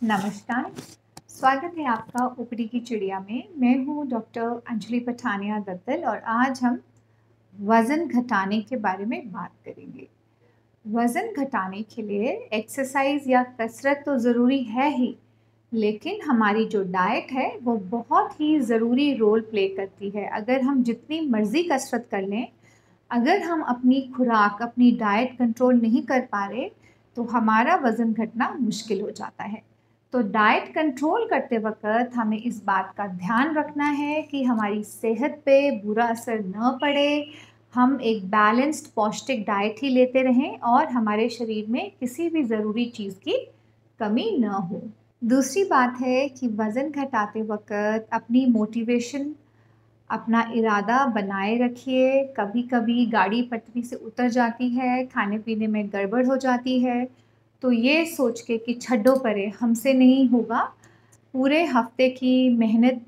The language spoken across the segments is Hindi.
नमस्कार, स्वागत है आपका ऊपरी की चिड़िया में। मैं हूँ डॉक्टर अंजलि पठानिया दत्तल और आज हम वज़न घटाने के बारे में बात करेंगे। वज़न घटाने के लिए एक्सरसाइज या कसरत तो ज़रूरी है ही, लेकिन हमारी जो डाइट है वो बहुत ही ज़रूरी रोल प्ले करती है। अगर हम जितनी मर्ज़ी कसरत कर लें, अगर हम अपनी खुराक, अपनी डाइट कंट्रोल नहीं कर पा रहे, तो हमारा वज़न घटना मुश्किल हो जाता है। तो डाइट कंट्रोल करते वक़्त हमें इस बात का ध्यान रखना है कि हमारी सेहत पे बुरा असर न पड़े, हम एक बैलेंस्ड पौष्टिक डाइट ही लेते रहें और हमारे शरीर में किसी भी ज़रूरी चीज़ की कमी न हो। दूसरी बात है कि वज़न घटाते वक़्त अपनी मोटिवेशन, अपना इरादा बनाए रखिए। कभी-कभी गाड़ी पटरी से उतर जाती है, खाने-पीने में गड़बड़ हो जाती है, तो ये सोच के कि छड्डो परे, हमसे नहीं होगा, पूरे हफ्ते की मेहनत,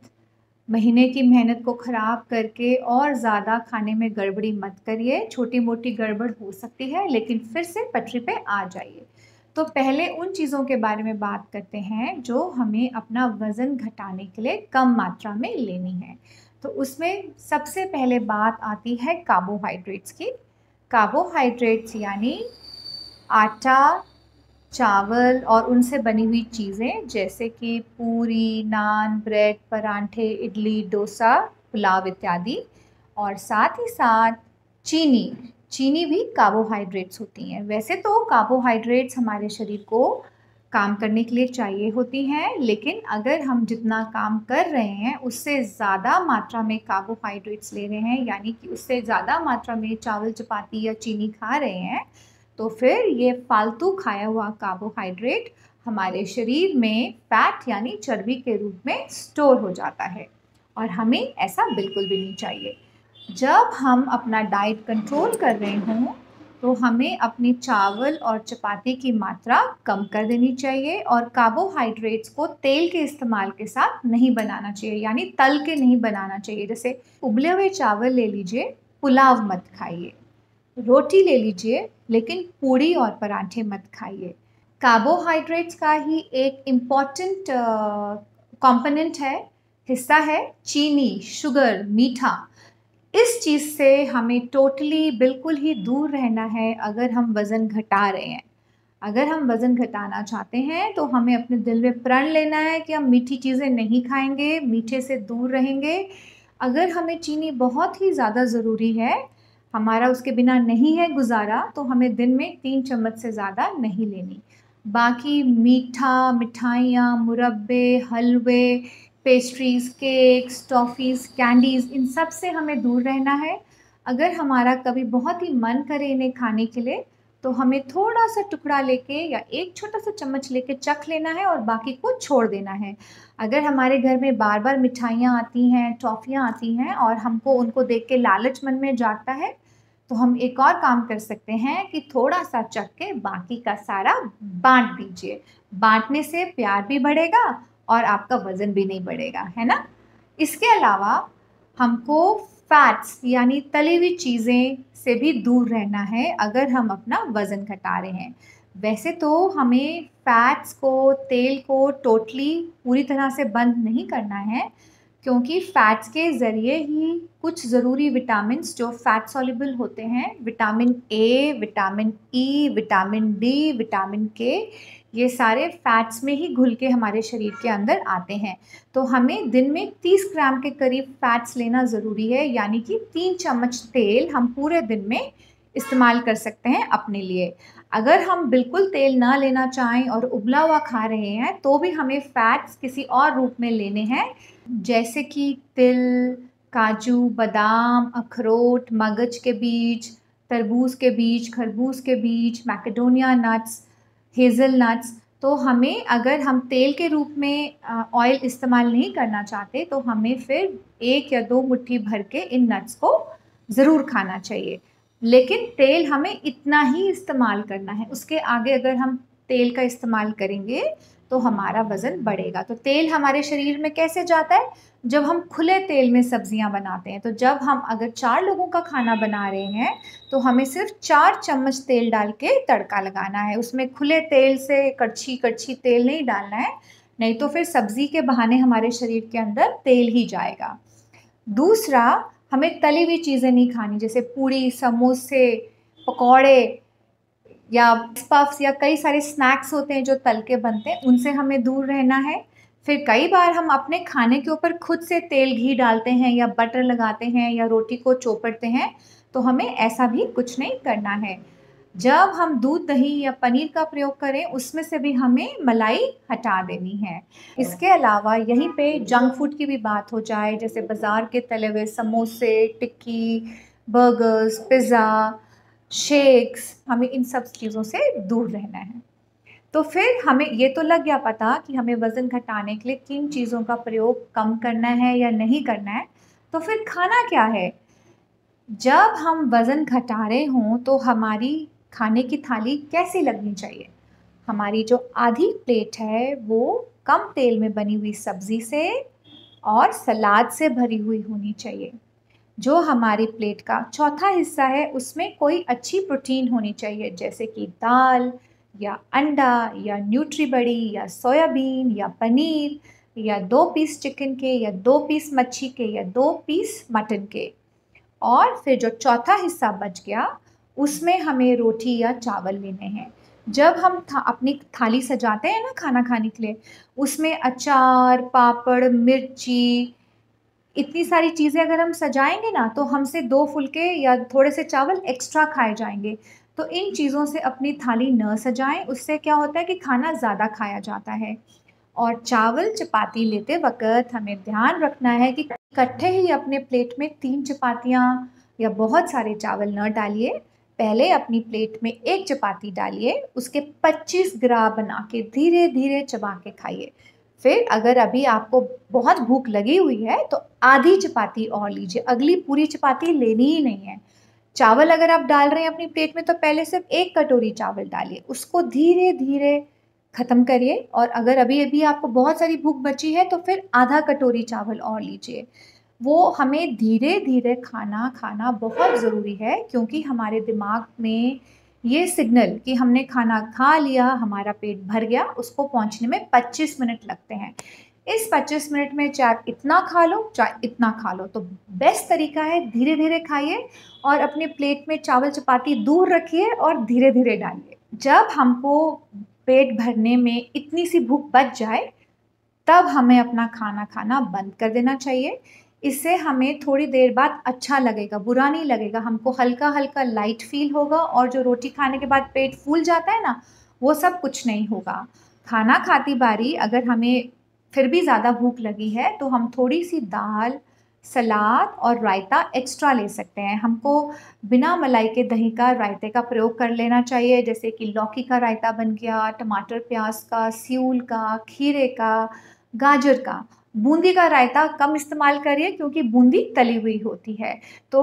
महीने की मेहनत को ख़राब करके और ज़्यादा खाने में गड़बड़ी मत करिए। छोटी-मोटी गड़बड़ हो सकती है, लेकिन फिर से पटरी पे आ जाइए। तो पहले उन चीज़ों के बारे में बात करते हैं जो हमें अपना वज़न घटाने के लिए कम मात्रा में लेनी है। तो उसमें सबसे पहले बात आती है कार्बोहाइड्रेट्स की। कार्बोहाइड्रेट्स यानी आटा, चावल और उनसे बनी हुई चीज़ें जैसे कि पूरी, नान, ब्रेड, पराठे, इडली, डोसा, पुलाव इत्यादि। और साथ ही साथ चीनी, चीनी भी कार्बोहाइड्रेट्स होती हैं। वैसे तो कार्बोहाइड्रेट्स हमारे शरीर को काम करने के लिए चाहिए होती हैं, लेकिन अगर हम जितना काम कर रहे हैं उससे ज़्यादा मात्रा में कार्बोहाइड्रेट्स ले रहे हैं, यानी कि उससे ज़्यादा मात्रा में चावल, चपाती या चीनी खा रहे हैं, तो फिर ये फालतू खाया हुआ कार्बोहाइड्रेट हमारे शरीर में फैट यानी चर्बी के रूप में स्टोर हो जाता है और हमें ऐसा बिल्कुल भी नहीं चाहिए। जब हम अपना डाइट कंट्रोल कर रहे हों, तो हमें अपनी चावल और चपाती की मात्रा कम कर देनी चाहिए और कार्बोहाइड्रेट्स को तेल के इस्तेमाल के साथ नहीं बनाना चाहिए, यानी तल के नहीं बनाना चाहिए। जैसे उबले हुए चावल ले लीजिए, पुलाव मत खाइए। रोटी ले लीजिए, लेकिन पूड़ी और पराठे मत खाइए। कार्बोहाइड्रेट्स का ही एक इम्पॉर्टेंट कंपोनेंट है, हिस्सा है चीनी, शुगर, मीठा। इस चीज़ से हमें टोटली बिल्कुल ही दूर रहना है अगर हम वज़न घटा रहे हैं। अगर हम वज़न घटाना चाहते हैं तो हमें अपने दिल में प्रण लेना है कि हम मीठी चीज़ें नहीं खाएँगे, मीठे से दूर रहेंगे। अगर हमें चीनी बहुत ही ज़्यादा ज़रूरी है, हमारा उसके बिना नहीं है गुज़ारा, तो हमें दिन में 3 चम्मच से ज़्यादा नहीं लेनी। बाकी मीठा, मिठाइयाँ, मुरब्बे, हलवे, पेस्ट्रीज़, केक्स, टॉफ़ीज़, कैंडीज़, इन सब से हमें दूर रहना है। अगर हमारा कभी बहुत ही मन करे इन्हें खाने के लिए, तो हमें थोड़ा-सा टुकड़ा लेके या एक छोटा-सा चम्मच लेके चख लेना है और बाकी को छोड़ देना है। अगर हमारे घर में बार-बार मिठाइयाँ आती हैं, टॉफ़ियाँ आती हैं और हमको उनको देख के लालच मन में जागता है, तो हम एक और काम कर सकते हैं कि थोड़ा-सा चख के बाकी का सारा बाँट दीजिए। बाँटने से प्यार भी बढ़ेगा और आपका वज़न भी नहीं बढ़ेगा, है ना? इसके अलावा हमको फैट्स यानी तली हुई चीज़ें से भी दूर रहना है अगर हम अपना वज़न घटा रहे हैं। वैसे तो हमें फैट्स को, तेल को टोटली पूरी तरह से बंद नहीं करना है, क्योंकि फैट्स के ज़रिए ही कुछ ज़रूरी विटामिन्स जो फैट सॉल्युबल होते हैं, vitamin A, vitamin E, vitamin D, vitamin के, ये सारे फैट्स में ही घुल के हमारे शरीर के अंदर आते हैं। तो हमें दिन में 30 ग्राम के करीब फैट्स लेना ज़रूरी है, यानी कि 3 चम्मच तेल हम पूरे दिन में इस्तेमाल कर सकते हैं अपने लिए। अगर हम बिल्कुल तेल ना लेना चाहें और उबला हुआ खा रहे हैं, तो भी हमें फैट्स किसी और रूप में लेने हैं, जैसे कि तिल, काजू, बादाम, अखरोट, मगज के बीज, तरबूज के बीज, खरबूज के बीज, मैकेडोनिया नट्स, हेज़लनट्स। तो हमें, अगर हम तेल के रूप में ऑयल इस्तेमाल नहीं करना चाहते, तो हमें फिर 1 या 2 मुट्ठी भर के इन नट्स को ज़रूर खाना चाहिए। लेकिन तेल हमें इतना ही इस्तेमाल करना है, उसके आगे अगर हम तेल का इस्तेमाल करेंगे, तो हमारा वज़न बढ़ेगा। तो तेल हमारे शरीर में कैसे जाता है? जब हम खुले तेल में सब्जियां बनाते हैं। तो जब हम अगर 4 लोगों का खाना बना रहे हैं तो हमें सिर्फ 4 चम्मच तेल डाल के तड़का लगाना है। उसमें खुले तेल से कड़छी कड़छी तेल नहीं डालना है, नहीं तो फिर सब्जी के बहाने हमारे शरीर के अंदर तेल ही जाएगा। दूसरा, हमें तली हुई चीज़ें नहीं खानी, जैसे पूड़ी, समोसे, पकौड़े या पफ्स या कई सारे स्नैक्स होते हैं जो तल के बनते हैं, उनसे हमें दूर रहना है। फिर कई बार हम अपने खाने के ऊपर खुद से तेल घी डालते हैं या बटर लगाते हैं या रोटी को चौपड़ते हैं, तो हमें ऐसा भी कुछ नहीं करना है। जब हम दूध, दही या पनीर का प्रयोग करें, उसमें से भी हमें मलाई हटा देनी है। इसके अलावा यहीं पे जंक फूड की भी बात हो जाए, जैसे बाज़ार के तले हुए समोसे, टिक्की, बर्गर्स, पिज़्ज़ा, शेक्स, हमें इन सब चीज़ों से दूर रहना है। तो फिर हमें ये तो लग गया पता कि हमें वज़न घटाने के लिए किन चीज़ों का प्रयोग कम करना है या नहीं करना है। तो फिर खाना क्या है? जब हम वज़न घटा रहे हों तो हमारी खाने की थाली कैसी लगनी चाहिए? हमारी जो आधी प्लेट है वो कम तेल में बनी हुई सब्ज़ी से और सलाद से भरी हुई होनी चाहिए। जो हमारी प्लेट का चौथा हिस्सा है उसमें कोई अच्छी प्रोटीन होनी चाहिए, जैसे कि दाल या अंडा या न्यूट्रीबड़ी या सोयाबीन या पनीर या 2 पीस चिकन के या 2 पीस मच्छी के या 2 पीस मटन के। और फिर जो चौथा हिस्सा बच गया उसमें हमें रोटी या चावल लेने हैं। जब हम अपनी थाली सजाते हैं ना खाना खाने के लिए, उसमें अचार, पापड़, मिर्ची, इतनी सारी चीज़ें अगर हम सजाएंगे ना तो हमसे 2 फुलके या थोड़े से चावल एक्स्ट्रा खाए जाएंगे। तो इन चीज़ों से अपनी थाली न सजाएं, उससे क्या होता है कि खाना ज़्यादा खाया जाता है। और चावल चपाती लेते वक़्त हमें ध्यान रखना है कि इकट्ठे ही अपने प्लेट में 3 चपातियाँ या बहुत सारे चावल न डालिए। पहले अपनी प्लेट में 1 चपाती डालिए, उसके 25 ग्राम बना के धीरे-धीरे चबा के खाइए। फिर अगर अभी आपको बहुत भूख लगी हुई है तो आधी चपाती और लीजिए, अगली पूरी चपाती लेनी ही नहीं है। चावल अगर आप डाल रहे हैं अपनी प्लेट में तो पहले सिर्फ 1 कटोरी चावल डालिए, उसको धीरे-धीरे ख़त्म करिए। और अगर अभी-अभी आपको बहुत सारी भूख बची है तो फिर आधा कटोरी चावल और लीजिए। वो हमें धीरे-धीरे खाना खाना बहुत ज़रूरी है, क्योंकि हमारे दिमाग में ये सिग्नल कि हमने खाना खा लिया, हमारा पेट भर गया, उसको पहुँचने में 25 मिनट लगते हैं। इस 25 मिनट में चाहे इतना खा लो, चाहे इतना खा लो, तो बेस्ट तरीका है धीरे-धीरे खाइए और अपने प्लेट में चावल चपाती दूर रखिए और धीरे-धीरे डालिए। जब हमको पेट भरने में इतनी सी भूख बच जाए, तब हमें अपना खाना खाना बंद कर देना चाहिए। इससे हमें थोड़ी देर बाद अच्छा लगेगा, बुरा नहीं लगेगा, हमको हल्का-हल्का लाइट फ़ील होगा और जो रोटी खाने के बाद पेट फूल जाता है ना, वो सब कुछ नहीं होगा। खाना खाती बारी अगर हमें फिर भी ज़्यादा भूख लगी है, तो हम थोड़ी-सी दाल, सलाद और रायता एक्स्ट्रा ले सकते हैं। हमको बिना मलाई के दही का रायते का प्रयोग कर लेना चाहिए, जैसे कि लौकी का रायता बन गया, टमाटर प्याज का, सेव का, खीरे का, गाजर का। बूंदी का रायता कम इस्तेमाल करिए क्योंकि बूंदी तली हुई होती है। तो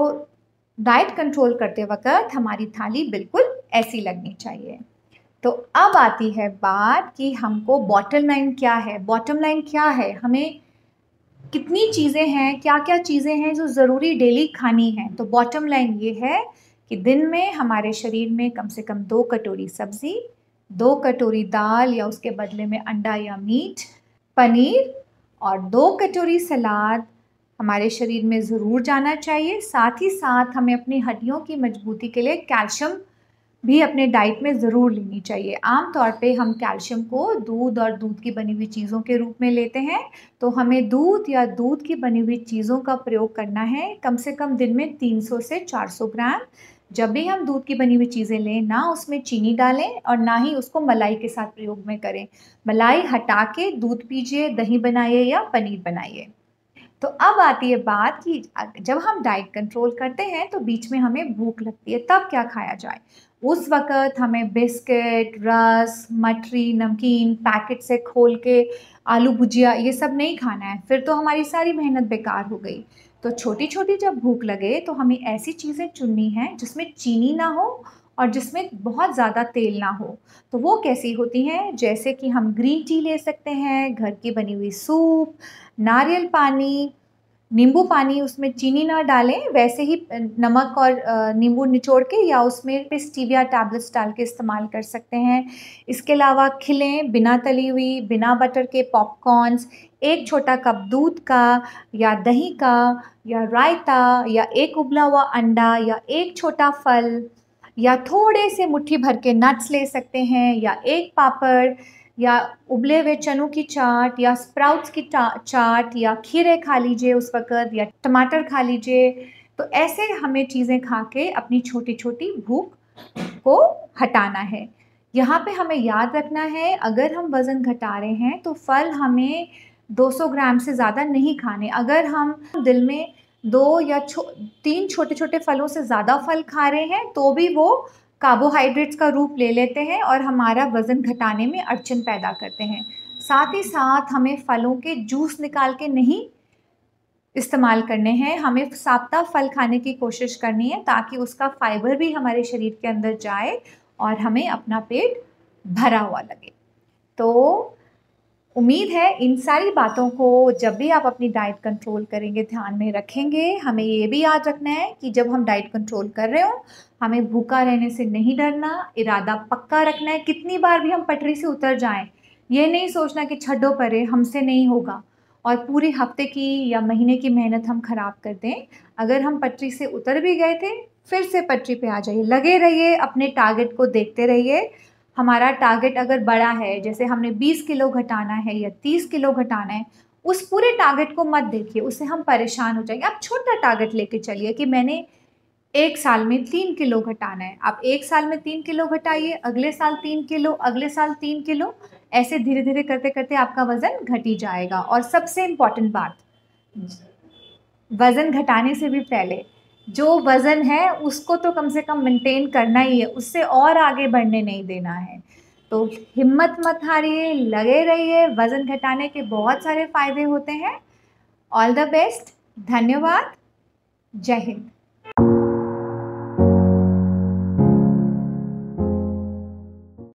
डाइट कंट्रोल करते वक़्त हमारी थाली बिल्कुल ऐसी लगनी चाहिए। तो अब आती है बात कि हमको बॉटम लाइन क्या है? बॉटम लाइन क्या है? हमें कितनी चीज़ें हैं, क्या-क्या चीज़ें हैं जो ज़रूरी डेली खानी हैं? तो बॉटम लाइन ये है कि दिन में हमारे शरीर में कम से कम 2 कटोरी सब्ज़ी, 2 कटोरी दाल या उसके बदले में अंडा या मीट, पनीर और 2 कटोरी सलाद हमारे शरीर में ज़रूर जाना चाहिए। साथ ही साथ हमें अपनी हड्डियों की मजबूती के लिए कैल्शियम भी अपने डाइट में ज़रूर लेनी चाहिए। आम तौर पे हम कैल्शियम को दूध और दूध की बनी हुई चीज़ों के रूप में लेते हैं, तो हमें दूध या दूध की बनी हुई चीज़ों का प्रयोग करना है कम से कम दिन में 300 से 400 ग्राम। जब भी हम दूध की बनी हुई चीज़ें लें, ना उसमें चीनी डालें और ना ही उसको मलाई के साथ प्रयोग में करें। मलाई हटा के दूध पीजिए, दही बनाइए या पनीर बनाइए। तो अब आती है बात कि जब हम डाइट कंट्रोल करते हैं तो बीच में हमें भूख लगती है, तब क्या खाया जाए? उस वक़्त हमें बिस्किट, रस, मठरी, नमकीन पैकेट से खोल के आलू भुजिया ये सब नहीं खाना है, फिर तो हमारी सारी मेहनत बेकार हो गई। तो छोटी-छोटी जब भूख लगे तो हमें ऐसी चीज़ें चुननी हैं जिसमें चीनी ना हो और जिसमें बहुत ज़्यादा तेल ना हो। तो वो कैसी होती हैं? जैसे कि हम ग्रीन टी ले सकते हैं, घर की बनी हुई सूप, नारियल पानी, नींबू पानी, उसमें चीनी ना डालें, वैसे ही नमक और नींबू निचोड़ के या उसमें स्टीविया टैबलेट्स डाल के इस्तेमाल कर सकते हैं। इसके अलावा खिलें, बिना तली हुई, बिना बटर के पॉपकॉर्न्स, 1 छोटा कप दूध का या दही का या रायता या 1 उबला हुआ अंडा या 1 छोटा फल या थोड़े से मुट्ठी भर के नट्स ले सकते हैं या 1 पापड़ या उबले हुए चनों की चाट या स्प्राउट्स की चाट या खीरे खा लीजिए उस वक़्त या टमाटर खा लीजिए। तो ऐसे हमें चीज़ें खा के अपनी छोटी-छोटी भूख को हटाना है। यहाँ पे हमें याद रखना है, अगर हम वज़न घटा रहे हैं तो फल हमें 200 ग्राम से ज़्यादा नहीं खाने। अगर हम दिन में 2 या 3 छोटे-छोटे फलों से ज़्यादा फल खा रहे हैं तो भी वो कार्बोहाइड्रेट्स का रूप ले लेते हैं और हमारा वज़न घटाने में अड़चन पैदा करते हैं। साथ ही साथ हमें फलों के जूस निकाल के नहीं इस्तेमाल करने हैं, हमें साप्ताह फल खाने की कोशिश करनी है ताकि उसका फाइबर भी हमारे शरीर के अंदर जाए और हमें अपना पेट भरा हुआ लगे। तो उम्मीद है इन सारी बातों को जब भी आप अपनी डाइट कंट्रोल करेंगे ध्यान में रखेंगे। हमें ये भी याद रखना है कि जब हम डाइट कंट्रोल कर रहे हो, हमें भूखा रहने से नहीं डरना, इरादा पक्का रखना है। कितनी बार भी हम पटरी से उतर जाएं, ये नहीं सोचना कि छड्डो परे हमसे नहीं होगा और पूरी हफ्ते की या महीने की मेहनत हम खराब कर दें। अगर हम पटरी से उतर भी गए थे, फिर से पटरी पे आ जाइए, लगे रहिए, अपने टारगेट को देखते रहिए। हमारा टारगेट अगर बड़ा है, जैसे हमने 20 किलो घटाना है या 30 किलो घटाना है, उस पूरे टारगेट को मत देखिए, उससे हम परेशान हो जाएंगे। आप छोटा टारगेट लेके चलिए कि मैंने 1 साल में 3 किलो घटाना है। आप 1 साल में 3 किलो घटाइए, अगले साल 3 किलो, अगले साल 3 किलो, ऐसे धीरे-धीरे करते-करते आपका वज़न घट ही जाएगा। और सबसे इम्पोर्टेंट बात, वज़न घटाने से भी पहले जो वज़न है उसको तो कम से कम मेंटेन करना ही है, उससे और आगे बढ़ने नहीं देना है। तो हिम्मत मत हारिए, लगे रहिए, वज़न घटाने के बहुत सारे फ़ायदे होते हैं। ऑल द बेस्ट, धन्यवाद, जय हिंद।